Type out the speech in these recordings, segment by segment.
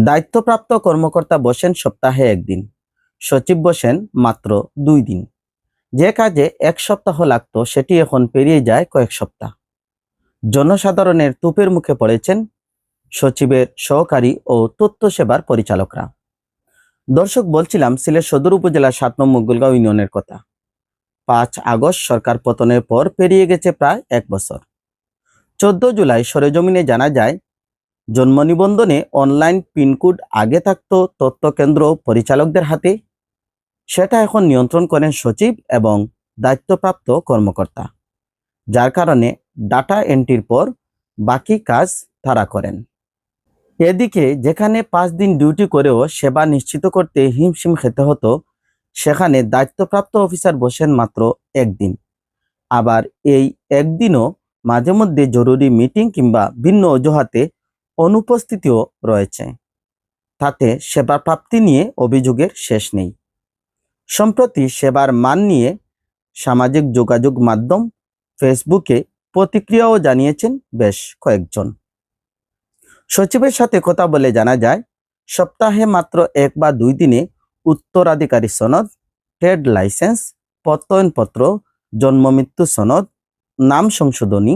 দায়িত্বপ্রাপ্ত কর্মকর্তা বসেন সপ্তাহে একদিন, সচিব বসেন মাত্র 2 দিন। যে কাজে 1 সপ্তাহ লাগতো সেটি এখন পেরিয়ে যায় কয়েক সপ্তাহ। জনসাধারণের তোপের মুখে পড়েছেন সচিবের সহকারী ও তথ্য সেবার পরিচালকরা। দর্শক, বলছিলাম সিলেট সদর উপজেলার 7 নং মুগলগাঁও ইউনিয়নের কথা। 5 আগস্ট সরকার পতনের পর পেরিয়ে গেছে প্রায় 1 বছর। 14 জুলাই সরেজমিনে জানা যায়, জন্ম নিবন্ধনে অনলাইন পিনকোড আগে থাকতো তথ্য কেন্দ্র পরিচালকদের হাতে, সেটা এখন নিয়ন্ত্রণ করেন সচিব এবং দায়িত্বপ্রাপ্ত কর্মকর্তা, যার কারণে ডাটা এন্ট্রির পর বাকি কাজ তারা করেন। এদিকে যেখানে 5 দিন ডিউটি করেও সেবা নিশ্চিত করতে হিমশিম খেতে হতো, সেখানে দায়িত্বপ্রাপ্ত অফিসার বসেন মাত্র 1 দিন। আবার এই একদিনও মাঝে মধ্যে জরুরি মিটিং কিংবা ভিন্ন অজুহাতে অনুপস্থিতিও রয়েছে। তাতে সেবা প্রাপ্তি নিয়ে অভিযোগের শেষ নেই। সম্প্রতি সেবার মান নিয়ে সামাজিক যোগাযোগ মাধ্যম ফেসবুকে প্রতিক্রিয়াও জানিয়েছেন বেশ কয়েকজন। সচিবের সাথে কথা বলে জানা যায়, সপ্তাহে মাত্র 1 বা 2 দিনে উত্তরাধিকারী সনদ, ট্রেড লাইসেন্স, প্রত্যয়নপত্র, জন্ম মৃত্যু সনদ, নাম সংশোধনী,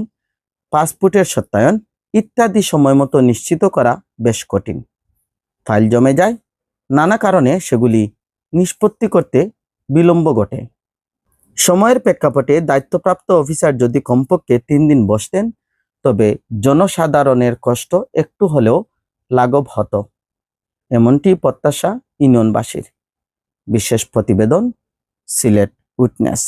পাসপোর্টের সত্যায়ন ইত্যাদি সময় মতো নিশ্চিত করা বেশ কঠিন। ফাইল জমে যায়, নানা কারণে সেগুলি নিষ্পত্তি করতে বিলম্ব ঘটে। সময়ের প্রেক্ষাপটে দায়িত্বপ্রাপ্ত অফিসার যদি কমপক্ষে 3 দিন বসতেন, তবে জনসাধারণের কষ্ট একটু হলেও লাঘব হতো, এমনটি প্রত্যাশা ইউনিয়নবাসীর। বিশেষ প্রতিবেদন, সিলেট উইটনেস।